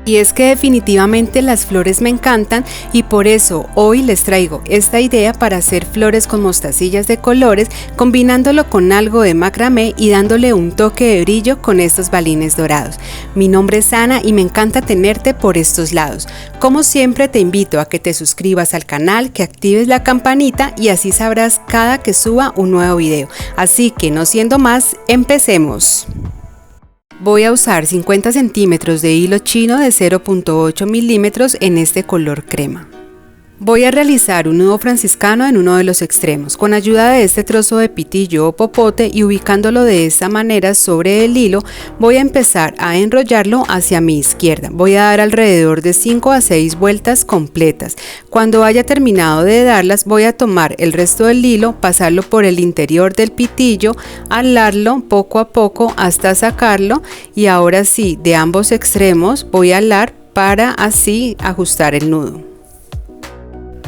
Y es que definitivamente las flores me encantan y por eso hoy les traigo esta idea para hacer flores con mostacillas de colores, combinándolo con algo de macramé y dándole un toque de brillo con estos balines dorados. Mi nombre es Ana y me encanta tenerte por estos lados. Como siempre te invito a que te suscribas al canal, que actives la campanita y así sabrás cada que suba un nuevo video. Así que no siendo más, empecemos. Voy a usar 50 centímetros de hilo chino de 0.8 milímetros en este color crema. Voy a realizar un nudo franciscano en uno de los extremos con ayuda de este trozo de pitillo o popote y ubicándolo de esta manera sobre el hilo voy a empezar a enrollarlo hacia mi izquierda. Voy a dar alrededor de 5 a 6 vueltas completas. Cuando haya terminado de darlas voy a tomar el resto del hilo, pasarlo por el interior del pitillo, alarlo poco a poco hasta sacarlo y ahora sí de ambos extremos voy a alar para así ajustar el nudo.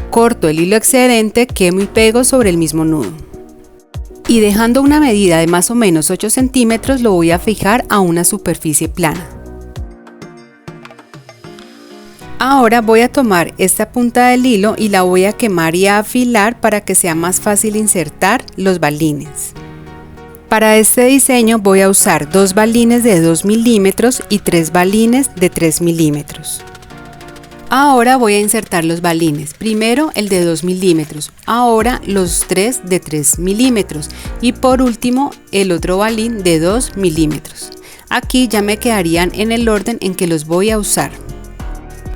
Corto el hilo excedente, quemo y pego sobre el mismo nudo. Y dejando una medida de más o menos 8 centímetros lo voy a fijar a una superficie plana. Ahora voy a tomar esta punta del hilo y la voy a quemar y a afilar para que sea más fácil insertar los balines. Para este diseño voy a usar 2 balines de 2 milímetros y 3 balines de 3 milímetros. Ahora voy a insertar los balines, primero el de 2 milímetros, ahora los 3 de 3 milímetros y por último el otro balín de 2 milímetros. Aquí ya me quedarían en el orden en que los voy a usar.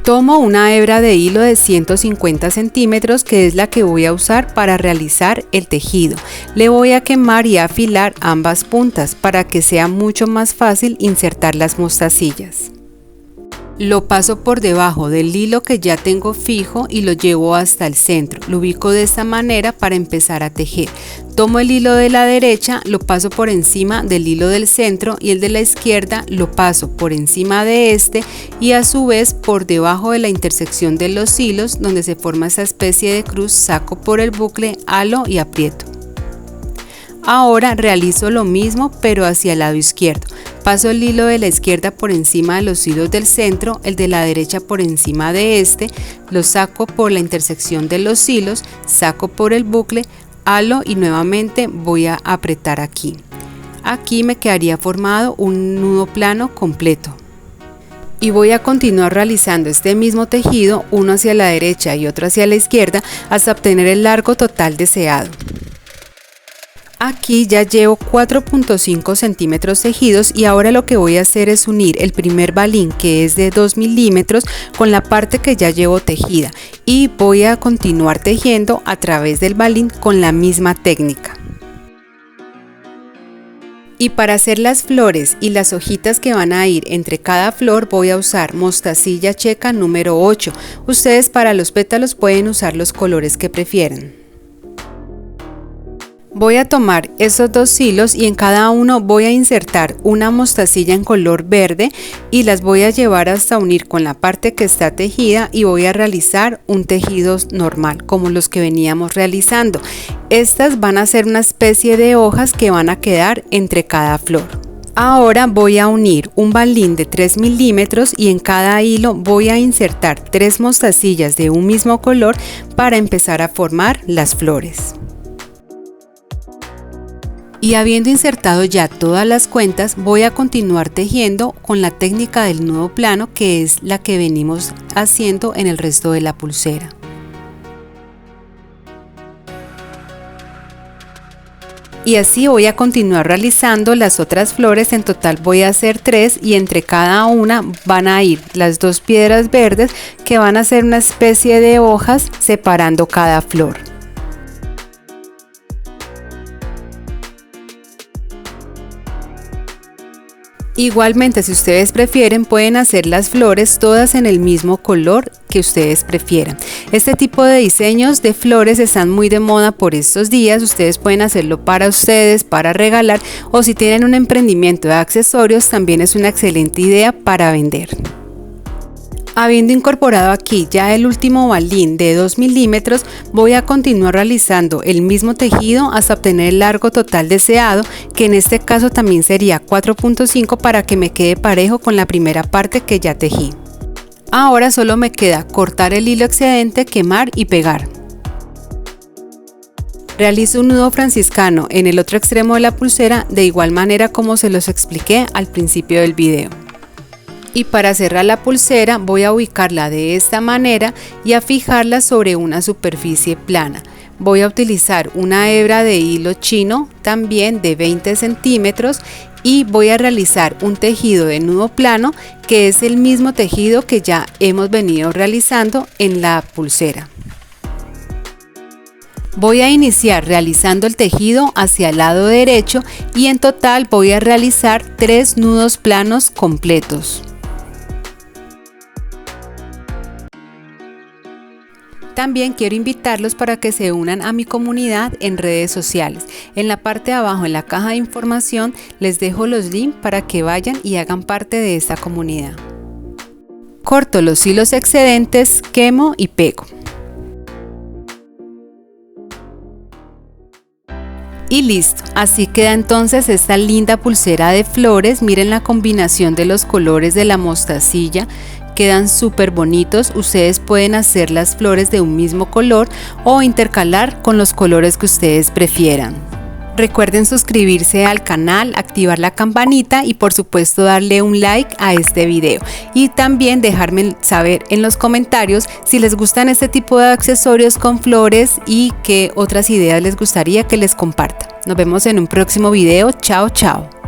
Tomo una hebra de hilo de 150 centímetros que es la que voy a usar para realizar el tejido. Le voy a quemar y afilar ambas puntas para que sea mucho más fácil insertar las mostacillas. Lo paso por debajo del hilo que ya tengo fijo y lo llevo hasta el centro. Lo ubico de esta manera para empezar a tejer. Tomo el hilo de la derecha, lo paso por encima del hilo del centro y el de la izquierda lo paso por encima de este y a su vez por debajo de la intersección de los hilos donde se forma esa especie de cruz, saco por el bucle, halo y aprieto. Ahora realizo lo mismo pero hacia el lado izquierdo. Paso el hilo de la izquierda por encima de los hilos del centro, el de la derecha por encima de este, lo saco por la intersección de los hilos, saco por el bucle, halo y nuevamente voy a apretar aquí. Aquí me quedaría formado un nudo plano completo. Y voy a continuar realizando este mismo tejido, uno hacia la derecha y otro hacia la izquierda, hasta obtener el largo total deseado. Aquí ya llevo 4.5 centímetros tejidos y ahora lo que voy a hacer es unir el primer balín que es de 2 milímetros con la parte que ya llevo tejida y voy a continuar tejiendo a través del balín con la misma técnica. Y para hacer las flores y las hojitas que van a ir entre cada flor voy a usar mostacilla checa número 8. Ustedes para los pétalos pueden usar los colores que prefieran. Voy a tomar esos 2 hilos y en cada uno voy a insertar una mostacilla en color verde y las voy a llevar hasta unir con la parte que está tejida y voy a realizar un tejido normal como los que veníamos realizando. Estas van a ser una especie de hojas que van a quedar entre cada flor. Ahora voy a unir un balín de 3 milímetros y en cada hilo voy a insertar 3 mostacillas de un mismo color para empezar a formar las flores. Y habiendo insertado ya todas las cuentas, voy a continuar tejiendo con la técnica del nudo plano que es la que venimos haciendo en el resto de la pulsera. Y así voy a continuar realizando las otras flores, en total voy a hacer 3 y entre cada una van a ir las 2 piedras verdes que van a ser una especie de hojas separando cada flor. Igualmente, si ustedes prefieren, pueden hacer las flores todas en el mismo color que ustedes prefieran. Este tipo de diseños de flores están muy de moda por estos días. Ustedes pueden hacerlo para ustedes, para regalar o si tienen un emprendimiento de accesorios, también es una excelente idea para vender. Habiendo incorporado aquí ya el último balín de 2 milímetros, voy a continuar realizando el mismo tejido hasta obtener el largo total deseado, que en este caso también sería 4.5 para que me quede parejo con la primera parte que ya tejí. Ahora solo me queda cortar el hilo excedente, quemar y pegar. Realizo un nudo franciscano en el otro extremo de la pulsera de igual manera como se los expliqué al principio del video. Y para cerrar la pulsera voy a ubicarla de esta manera y a fijarla sobre una superficie plana. Voy a utilizar una hebra de hilo chino también de 20 centímetros y voy a realizar un tejido de nudo plano que es el mismo tejido que ya hemos venido realizando en la pulsera. Voy a iniciar realizando el tejido hacia el lado derecho y en total voy a realizar 3 nudos planos completos. También quiero invitarlos para que se unan a mi comunidad en redes sociales. En la parte de abajo, en la caja de información, les dejo los links para que vayan y hagan parte de esta comunidad. Corto los hilos excedentes, quemo y pego. Y listo, así queda entonces esta linda pulsera de flores. Miren la combinación de los colores de la mostacilla, quedan súper bonitos. Ustedes pueden hacer las flores de un mismo color o intercalar con los colores que ustedes prefieran. Recuerden suscribirse al canal, activar la campanita y por supuesto darle un like a este video. Y también dejarme saber en los comentarios si les gustan este tipo de accesorios con flores y qué otras ideas les gustaría que les comparta. Nos vemos en un próximo video. Chao, chao.